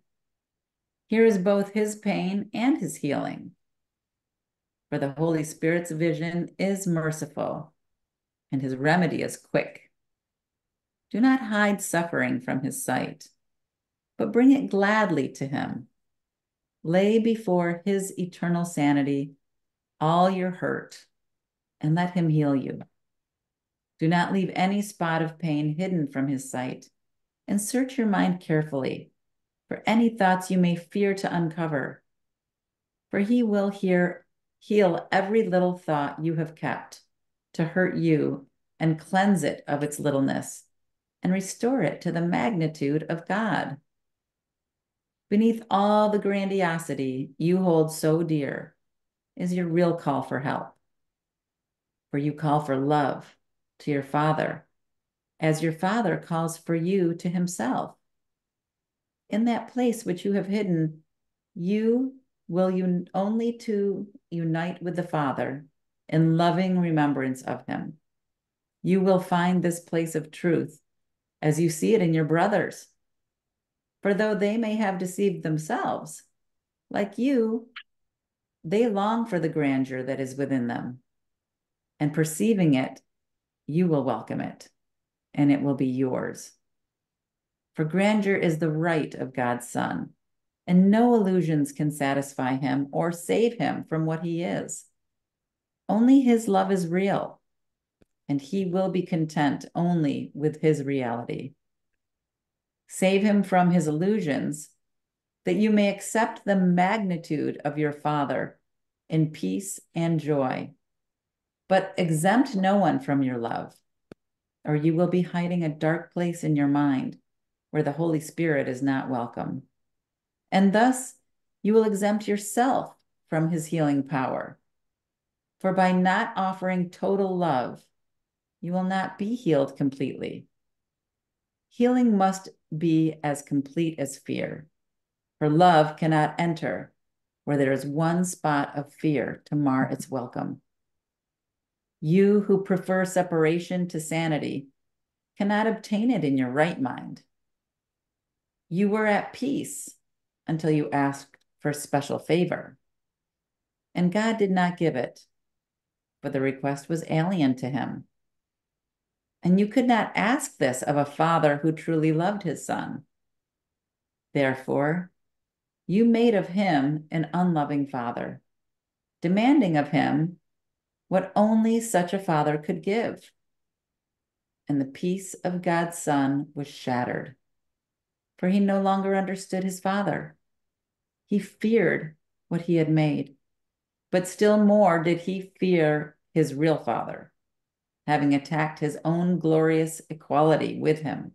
Here is both his pain and his healing. For the Holy Spirit's vision is merciful, and his remedy is quick. Do not hide suffering from his sight, but bring it gladly to him. Lay before his eternal sanity all your hurt, and let him heal you. Do not leave any spot of pain hidden from his sight, and search your mind carefully for any thoughts you may fear to uncover. For he will heal every little thought you have kept to hurt you and cleanse it of its littleness and restore it to the magnitude of God. Beneath all the grandiosity you hold so dear is your real call for help. For you call for love to your Father, as your Father calls for you to himself. In that place which you have hidden, you will only to unite with the Father in loving remembrance of him. You will find this place of truth as you see it in your brothers. For though they may have deceived themselves, like you, they long for the grandeur that is within them. And perceiving it, you will welcome it, and it will be yours. For grandeur is the right of God's Son, and no illusions can satisfy him or save him from what he is. Only his love is real, and he will be content only with his reality. Save him from his illusions, that you may accept the magnitude of your Father in peace and joy. But exempt no one from your love, or you will be hiding a dark place in your mind where the Holy Spirit is not welcome. And thus you will exempt yourself from his healing power. For by not offering total love, you will not be healed completely. Healing must be as complete as fear, for love cannot enter where there is one spot of fear to mar its welcome. You who prefer separation to sanity cannot obtain it in your right mind. You were at peace until you asked for special favor, and God did not give it, for the request was alien to him. And you could not ask this of a father who truly loved his son. Therefore, you made of him an unloving father, demanding of him what only such a father could give. And the peace of God's Son was shattered, for he no longer understood his father. He feared what he had made, but still more did he fear his real father, having attacked his own glorious equality with him.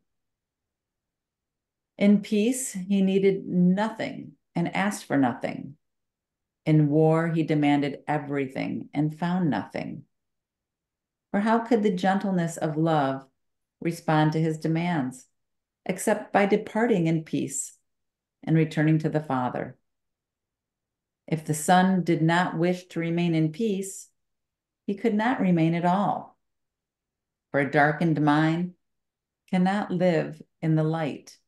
In peace, he needed nothing and asked for nothing. In war, he demanded everything and found nothing. For how could the gentleness of love respond to his demands, except by departing in peace and returning to the Father? If the Son did not wish to remain in peace, he could not remain at all. For a darkened mind cannot live in the light,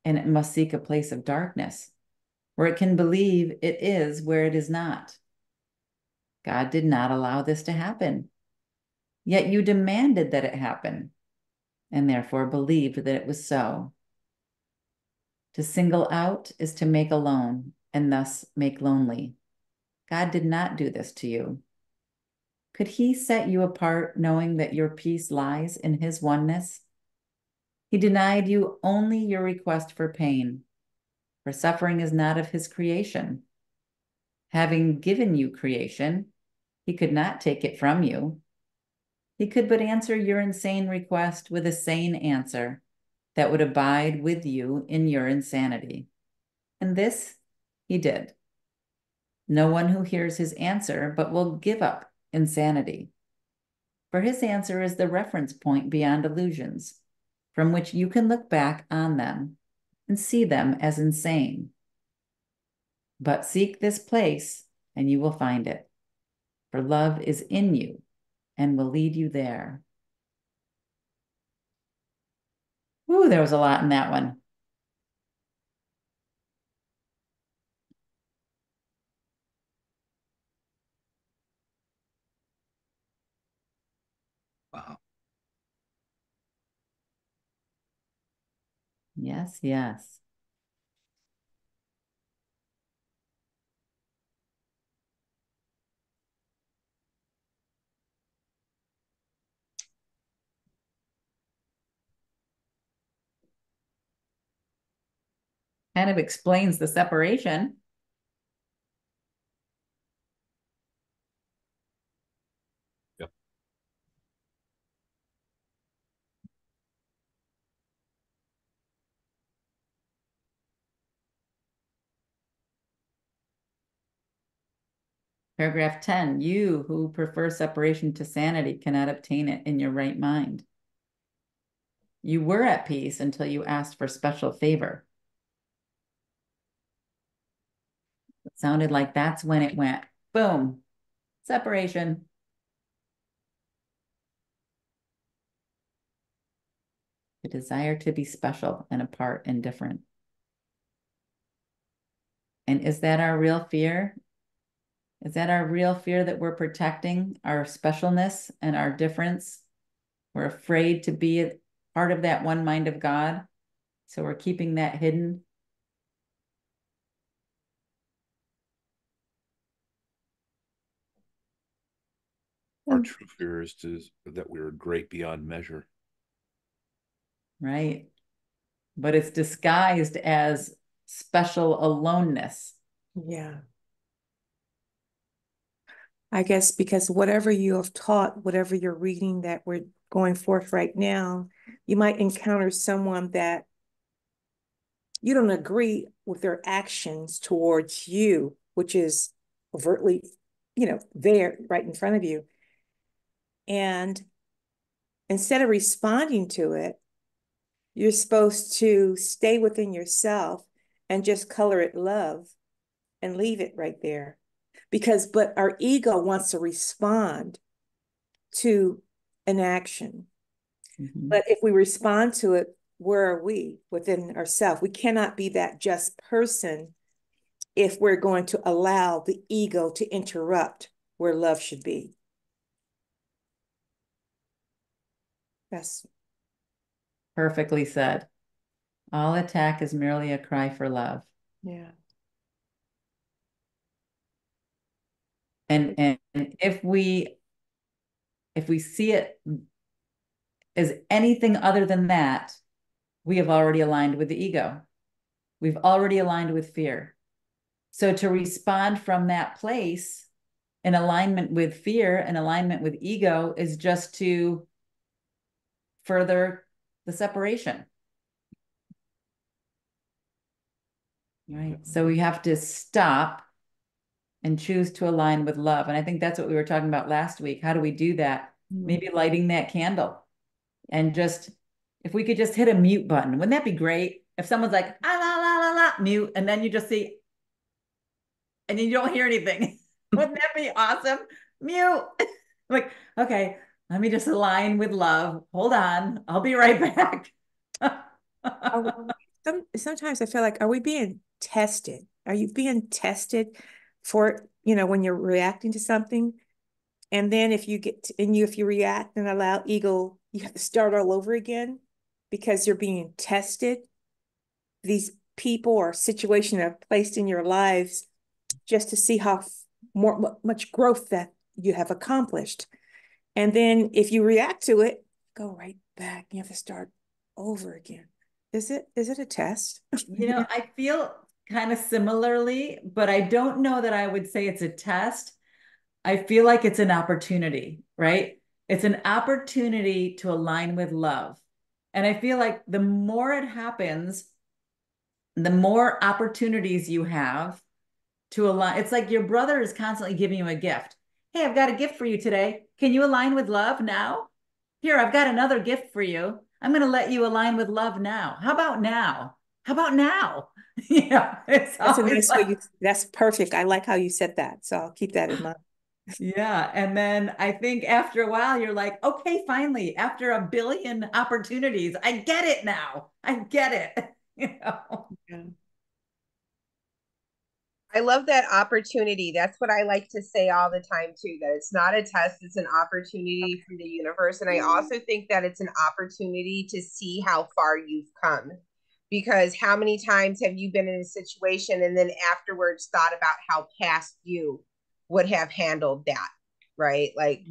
and it must seek a place of darkness, where it can believe it is where it is not. God did not allow this to happen, yet you demanded that it happen, and therefore believed that it was so. To single out is to make alone, and thus make lonely. God did not do this to you. Could he set you apart knowing that your peace lies in his oneness? He denied you only your request for pain, for suffering is not of his creation. Having given you creation, he could not take it from you. He could but answer your insane request with a sane answer that would abide with you in your insanity. And this he did. No one who hears his answer but will give up insanity. For his answer is the reference point beyond illusions, from which you can look back on them and see them as insane. But seek this place and you will find it, for love is in you and will lead you there. Ooh, there was a lot in that one. Wow. Yes, yes. Kind of explains the separation. Yep. Paragraph 10, you who prefer separation to sanity cannot obtain it in your right mind. You were at peace until you asked for special favor. It sounded like that's when it went, boom, separation. The desire to be special and apart and different. And is that our real fear? Is that our real fear that we're protecting our specialness and our difference? We're afraid to be a part of that one mind of God. So we're keeping that hidden. Our true fear is that we are great beyond measure. Right. But it's disguised as special aloneness. Yeah. I guess because whatever you have taught, whatever you're reading that we're going forth right now, you might encounter someone that you don't agree with their actions towards you, which is overtly, there right in front of you. And instead of responding to it, you're supposed to stay within yourself and just color it love and leave it right there. But our ego wants to respond to an action. Mm-hmm. But if we respond to it, where are we within ourselves? We cannot be that just person if we're going to allow the ego to interrupt where love should be. That's Perfectly said. All attack is merely a cry for love. yeah. And if we see it as anything other than that, we have already aligned with the ego. We've already aligned with fear. So to respond from that place in alignment with fear and alignment with ego is just to further the separation. Right. So we have to stop and choose to align with love. And I think that's what we were talking about last week. How do we do that? Maybe lighting that candle and just, if we could just hit a mute button, wouldn't that be great? If someone's like, ah, la, la, la, la, mute, and then you just see, and you don't hear anything. Wouldn't that be awesome? Mute. Like, okay, let me just align with love. Hold on. I'll be right back. Sometimes I feel like, are we being tested? Are you being tested for, when you're reacting to something? And then if you react and allow ego, you have to start all over again because you're being tested. These people or situation are placed in your lives just to see how much growth that you have accomplished. And then if you react to it, go right back. You have to start over again. Is it a test? You know, I feel kind of similarly, but I don't know that I would say it's a test. I feel like it's an opportunity, right? It's an opportunity to align with love. And I feel like the more it happens, the more opportunities you have to align. It's like your brother is constantly giving you a gift. Hey, I've got a gift for you today. Can you align with love now? Here, I've got another gift for you. I'm going to let you align with love now. How about now? How about now? It's That's a always nice way like, you, that's perfect. I like how you said that. So I'll keep that in mind. yeah. And then I think after a while, you're like, okay, finally, after a billion opportunities, I get it now. I get it. Yeah. I love that opportunity. That's what I like to say all the time too, that it's not a test, it's an opportunity from the universe. And I also think that it's an opportunity to see how far you've come. Because how many times have you been in a situation and then afterwards thought about how past you would have handled that, right? Like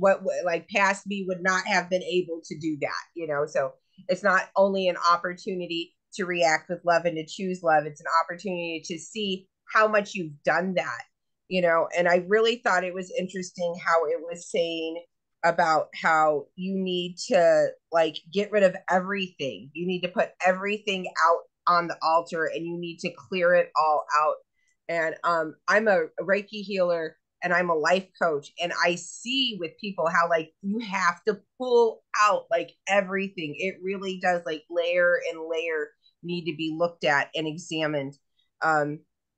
like past me would not have been able to do that. So it's not only an opportunity to react with love and to choose love, it's an opportunity to see how much you've done that. And I really thought it was interesting how it was saying about how you need to like get rid of everything. You need to put everything out on the altar and you need to clear it all out. And I'm a Reiki healer and I'm a life coach, and I see with people how like you have to pull out like everything. It really does, like layer and layer need to be looked at and examined.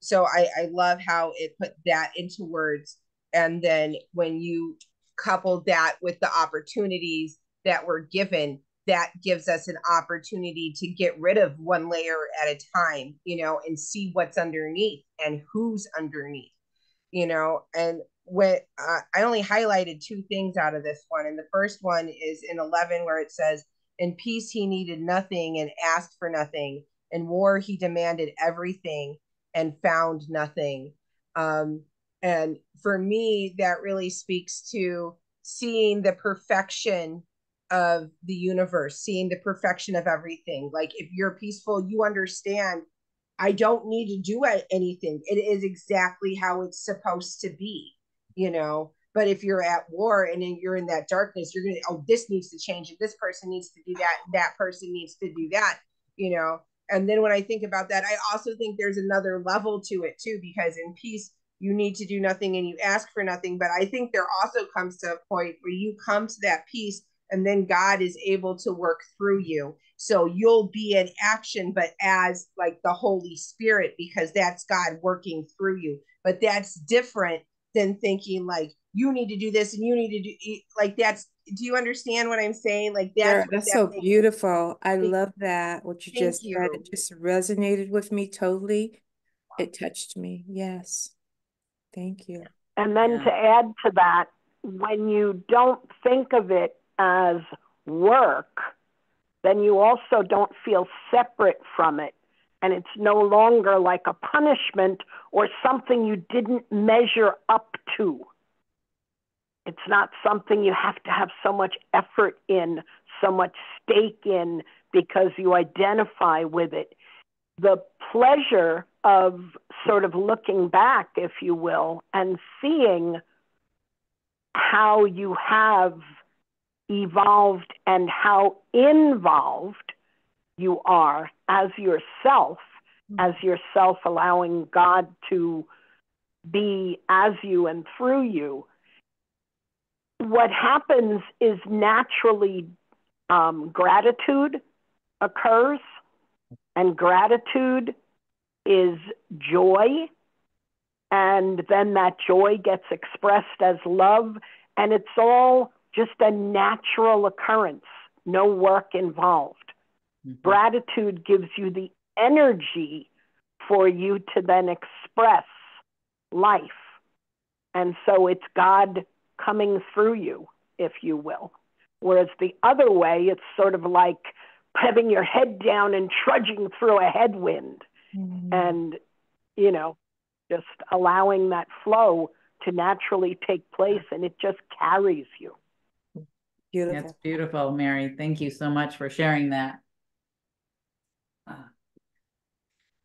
So I love how it put that into words. And then when you couple that with the opportunities that were given, that gives us an opportunity to get rid of one layer at a time, and see what's underneath and who's underneath. And when I only highlighted two things out of this one. And the first one is in 11, where it says, in peace, he needed nothing and asked for nothing. In war, he demanded everything and found nothing. And for me, that really speaks to seeing the perfection of the universe, seeing the perfection of everything. Like if you're peaceful, you understand I don't need to do anything. It is exactly how it's supposed to be. But if you're at war and then you're in that darkness, you're going to, oh, this needs to change. And this person needs to do that. That person needs to do that. And then when I think about that, I also think there's another level to it too, because in peace, you need to do nothing and you ask for nothing. But I think there also comes to a point where you come to that peace and then God is able to work through you. So you'll be in action, but as like the Holy Spirit, because that's God working through you. But that's different than thinking like you need to do this and you need to do like that's. Do you understand what I'm saying? Like Sure, that's what that's that so makes. beautiful. I love that. What you Thank just said, you. it just resonated with me totally. It touched me. Yes. Thank you. And then Yeah. to add to that, when you don't think of it as work, then you also don't feel separate from it. And it's no longer like a punishment or something you didn't measure up to. It's not something you have to have so much effort in, so much stake in, because you identify with it. The pleasure of sort of looking back, if you will, and seeing how you have evolved and how involved you are as yourself, allowing God to be as you and through you. What happens is naturally gratitude occurs, and gratitude is joy, and then that joy gets expressed as love, and it's all just a natural occurrence, no work involved. Mm-hmm. Gratitude gives you the energy for you to then express life, and so it's God coming through you, if you will. Whereas the other way, it's sort of like having your head down and trudging through a headwind, and, just allowing that flow to naturally take place, and it just carries you. Beautiful. That's beautiful, Mary. Thank you so much for sharing that.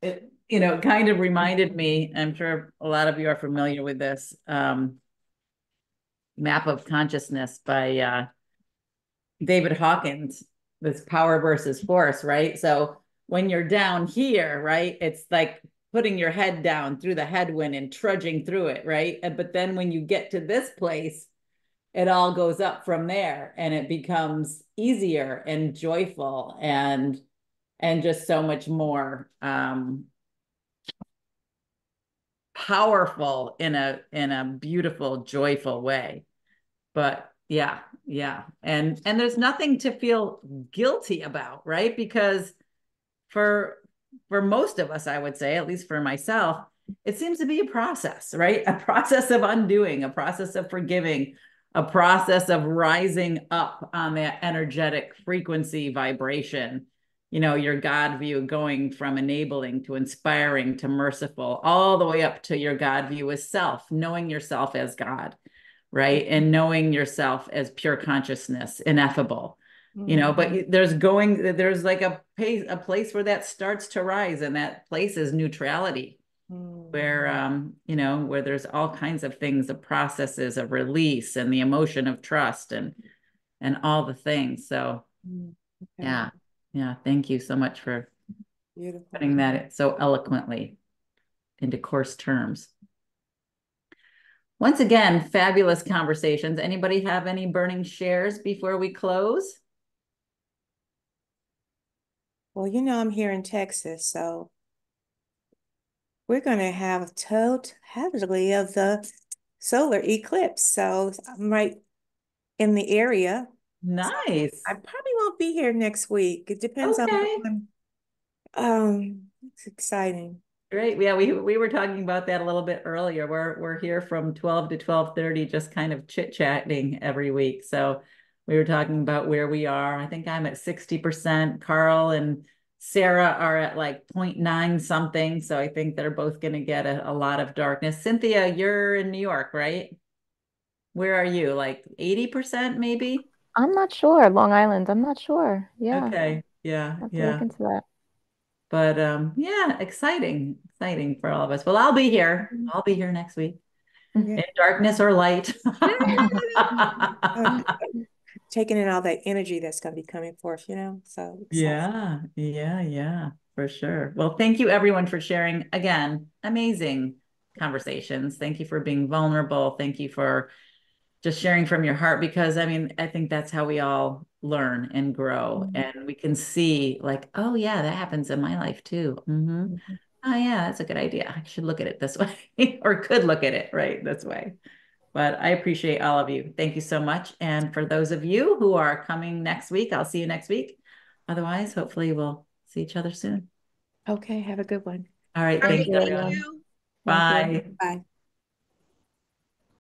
it, you know, kind of reminded me, I'm sure a lot of you are familiar with this, Map of Consciousness by David Hawkins, this power versus force, right? So when you're down here, right, it's like putting your head down through the headwind and trudging through it, right? But then when you get to this place, it all goes up from there and it becomes easier and joyful and just so much more powerful in a beautiful, joyful way. But yeah, yeah. And there's nothing to feel guilty about, right? Because for for most of us, I would say, at least for myself, it seems to be a process, right? A process of undoing, a process of forgiving, a process of rising up on that energetic frequency vibration. You know, your God view going from enabling to inspiring to merciful, all the way up to your God view as self, knowing yourself as God, right? And knowing yourself as pure consciousness, ineffable, you know, but there's like a place where that starts to rise, and that place is neutrality, where you know, where there's all kinds of things, the processes of release and the emotion of trust and all the things. So Okay. yeah, yeah, thank you so much for Beautiful. putting that so eloquently into coarse terms. Once again, fabulous conversations. Anybody have any burning shares before we close? Well, you know, I'm here in Texas, so we're going to have a totality of the solar eclipse. So I'm right in the area. Nice. I probably won't be here next week. It depends on Okay. when. It's exciting. Great. Yeah, we were talking about that a little bit earlier. We're here from 12 to 12:30, just kind of chit-chatting every week. So we were talking about where we are. I think I'm at 60%. Carl and Sarah are at like 0.9 something. So I think they're both going to get a lot of darkness. Cynthia, you're in New York, right? Where are you? Like 80% maybe? I'm not sure. Long Island, I'm not sure. Yeah, Okay. Yeah, I have to look yeah. into that. But yeah, exciting for all of us. Well, I'll be here. I'll be here next week. Yeah. In darkness or light. Uh, Taking in all that energy that's going to be coming forth, you know? So excited. Yeah, yeah, yeah, for sure. Well, thank you everyone for sharing again. Amazing conversations. Thank you for being vulnerable. Thank you for just sharing from your heart, because I mean, I think that's how we all learn and grow. And we can see like, oh yeah, that happens in my life too. Mhm. Oh yeah, that's a good idea. I should look at it this way or could look at it right this way. But I appreciate all of you. Thank you so much. And for those of you who are coming next week, I'll see you next week. Otherwise, hopefully we'll see each other soon. Okay, have a good one. All right. All Thank Thanks, right, you, thank everyone. everyone. you. Thank you. Bye. Bye.